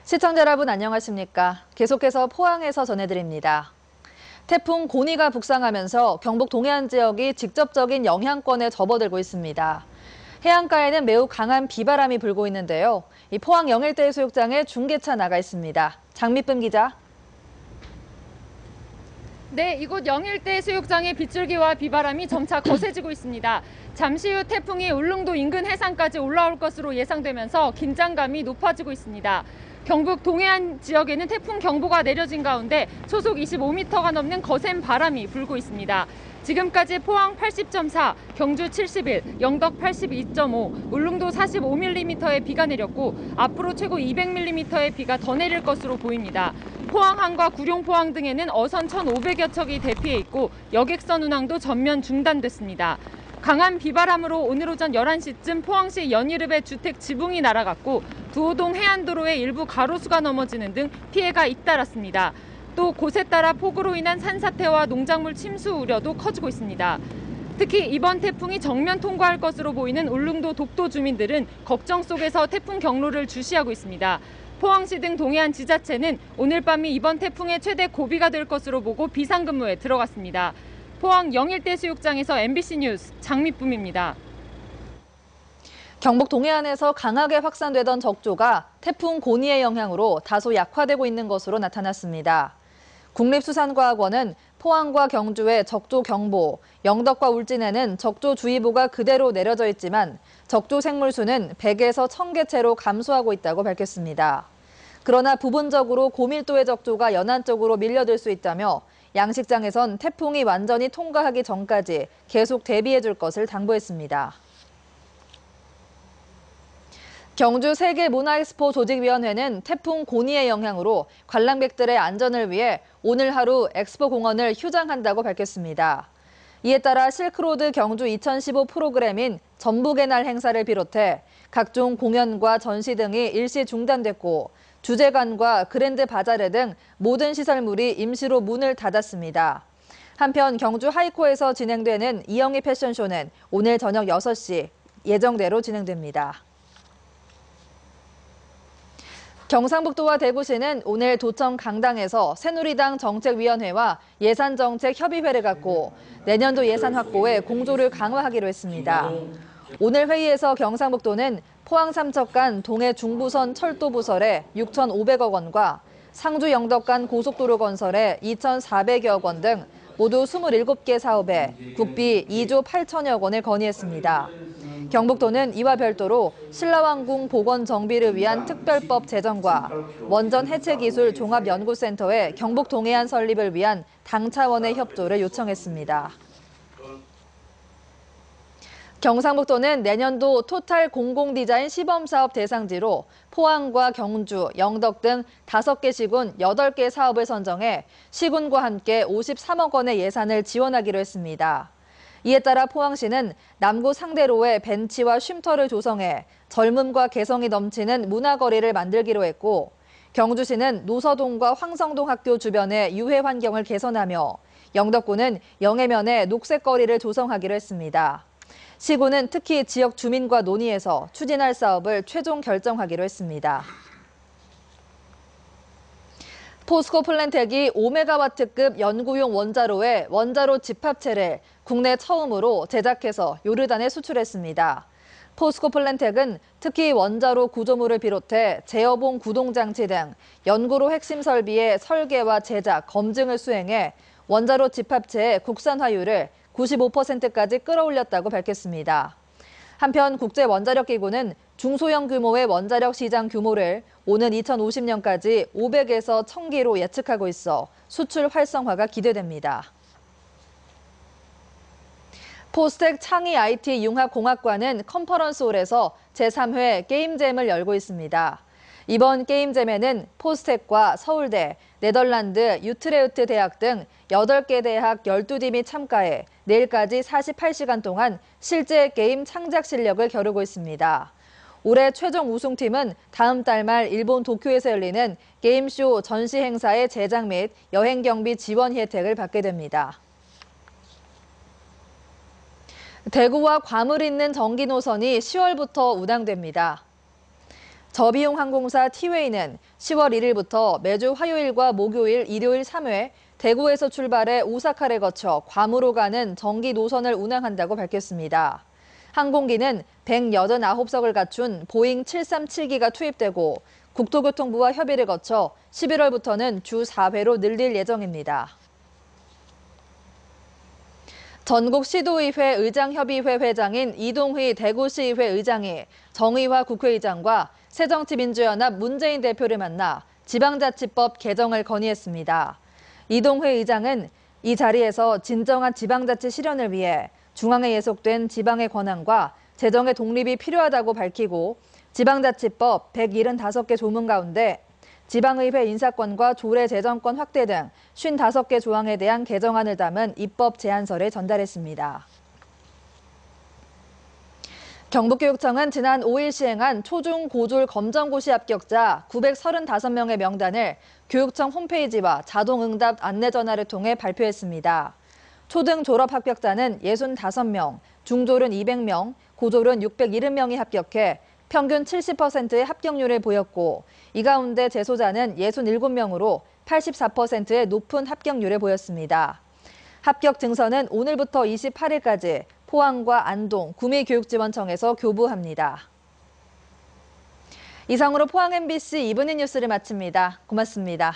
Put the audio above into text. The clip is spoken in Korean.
시청자 여러분 안녕하십니까? 계속해서 포항에서 전해드립니다. 태풍 고니가 북상하면서 경북 동해안 지역이 직접적인 영향권에 접어들고 있습니다. 해안가에는 매우 강한 비바람이 불고 있는데요. 이 포항 영일대 해수욕장에 중계차 나가 있습니다. 장미쁨 기자. 네, 이곳 영일대 해수욕장의 빗줄기와 비바람이 점차 거세지고 있습니다. 잠시 후 태풍이 울릉도 인근 해상까지 올라올 것으로 예상되면서 긴장감이 높아지고 있습니다. 경북 동해안 지역에는 태풍 경보가 내려진 가운데 초속 25m가 넘는 거센 바람이 불고 있습니다. 지금까지 포항 80.4, 경주 71, 영덕 82.5, 울릉도 45mm의 비가 내렸고 앞으로 최고 200mm의 비가 더 내릴 것으로 보입니다. 포항항과 구룡포항 등에는 어선 1,500여 척이 대피해 있고 여객선 운항도 전면 중단됐습니다. 강한 비바람으로 오늘 오전 11시쯤 포항시 연이읍의 주택 지붕이 날아갔고 두호동 해안도로의 일부 가로수가 넘어지는 등 피해가 잇따랐습니다. 또 곳에 따라 폭우로 인한 산사태와 농작물 침수 우려도 커지고 있습니다. 특히 이번 태풍이 정면 통과할 것으로 보이는 울릉도 독도 주민들은 걱정 속에서 태풍 경로를 주시하고 있습니다. 포항시 등 동해안 지자체는 오늘 밤이 이번 태풍의 최대 고비가 될 것으로 보고 비상근무에 들어갔습니다. 포항 영일대 수욕장에서 MBC 뉴스 장미쁨입니다. 경북 동해안에서 강하게 확산되던 적조가 태풍 고니의 영향으로 다소 약화되고 있는 것으로 나타났습니다. 국립수산과학원은 포항과 경주에 적조경보, 영덕과 울진에는 적조주의보가 그대로 내려져 있지만 적조 생물수는 100에서 1000개체로 감소하고 있다고 밝혔습니다. 그러나 부분적으로 고밀도의 적조가 연안 쪽으로 밀려들 수 있다며 양식장에선 태풍이 완전히 통과하기 전까지 계속 대비해 줄 것을 당부했습니다. 경주 세계문화엑스포 조직위원회는 태풍 고니의 영향으로 관람객들의 안전을 위해 오늘 하루 엑스포 공원을 휴장한다고 밝혔습니다. 이에 따라 실크로드 경주 2015 프로그램인 전북의 날 행사를 비롯해 각종 공연과 전시 등이 일시 중단됐고 주제관과 그랜드 바자르 등 모든 시설물이 임시로 문을 닫았습니다. 한편 경주 하이코에서 진행되는 이영희 패션쇼는 오늘 저녁 6시 예정대로 진행됩니다. 경상북도와 대구시는 오늘 도청 강당에서 새누리당 정책위원회와 예산정책협의회를 갖고 내년도 예산 확보에 공조를 강화하기로 했습니다. 오늘 회의에서 경상북도는 포항 삼척간 동해 중부선 철도 부설에 6,500억 원과 상주 영덕 간 고속도로 건설에 2,400여억 원 등 모두 27개 사업에 국비 2조 8천여억 원을 건의했습니다. 경북도는 이와 별도로 신라왕궁 복원 정비를 위한 특별법 제정과 원전 해체 기술 종합연구센터의 경북 동해안 설립을 위한 당 차원의 협조를 요청했습니다. 경상북도는 내년도 토탈 공공디자인 시범사업 대상지로 포항과 경주, 영덕 등 5개 시군 8개 사업을 선정해 시군과 함께 53억 원의 예산을 지원하기로 했습니다. 이에 따라 포항시는 남구 상대로에 벤치와 쉼터를 조성해 젊음과 개성이 넘치는 문화거리를 만들기로 했고 경주시는 노서동과 황성동 학교 주변의 유해 환경을 개선하며 영덕구는 영해면에 녹색거리를 조성하기로 했습니다. 시군은 특히 지역 주민과 논의해서 추진할 사업을 최종 결정하기로 했습니다. 포스코 플랜텍이 5메가와트급 연구용 원자로의 원자로 집합체를 국내 처음으로 제작해서 요르단에 수출했습니다. 포스코 플랜텍은 특히 원자로 구조물을 비롯해 제어봉 구동장치 등 연구로 핵심 설비의 설계와 제작, 검증을 수행해 원자로 집합체의 국산화율을 95%까지 끌어올렸다고 밝혔습니다. 한편 국제원자력기구는 중소형 규모의 원자력 시장 규모를 오는 2050년까지 500에서 1000기로 예측하고 있어 수출 활성화가 기대됩니다. 포스텍 창의 IT 융합공학과는 컨퍼런스홀에서 제3회 게임잼을 열고 있습니다. 이번 게임잼에는 포스텍과 서울대, 네덜란드 유트레흐트 대학 등 8개 대학 12팀이 참가해 내일까지 48시간 동안 실제 게임 창작 실력을 겨루고 있습니다. 올해 최종 우승팀은 다음 달 말 일본 도쿄에서 열리는 게임쇼 전시 행사의 제작 및 여행 경비 지원 혜택을 받게 됩니다. 대구와 괌을 잇는 전기 노선이 10월부터 운항됩니다. 저비용 항공사 티웨이는 10월 1일부터 매주 화요일과 목요일, 일요일 3회 대구에서 출발해 오사카를 거쳐 괌으로 가는 정기 노선을 운항한다고 밝혔습니다. 항공기는 189석을 갖춘 보잉 737기가 투입되고 국토교통부와 협의를 거쳐 11월부터는 주 4회로 늘릴 예정입니다. 전국시도의회 의장협의회 회장인 이동휘 대구시의회 의장이 정의화 국회의장과 새정치민주연합 문재인 대표를 만나 지방자치법 개정을 건의했습니다. 이동휘 의장은 이 자리에서 진정한 지방자치 실현을 위해 중앙에 예속된 지방의 권한과 재정의 독립이 필요하다고 밝히고 지방자치법 175개 조문 가운데 지방의회 인사권과 조례 재정권 확대 등 55개 조항에 대한 개정안을 담은 입법 제안서를 전달했습니다. 경북교육청은 지난 5일 시행한 초중 고졸 검정고시 합격자 935명의 명단을 교육청 홈페이지와 자동응답 안내전화를 통해 발표했습니다. 초등 졸업 합격자는 65명, 중졸은 200명, 고졸은 670명이 합격해 평균 70%의 합격률을 보였고 이 가운데 재소자는 67명으로 84%의 높은 합격률을 보였습니다. 합격 증서는 오늘부터 28일까지 포항과 안동, 구미교육지원청에서 교부합니다. 이상으로 포항 MBC 이브닝 뉴스를 마칩니다. 고맙습니다.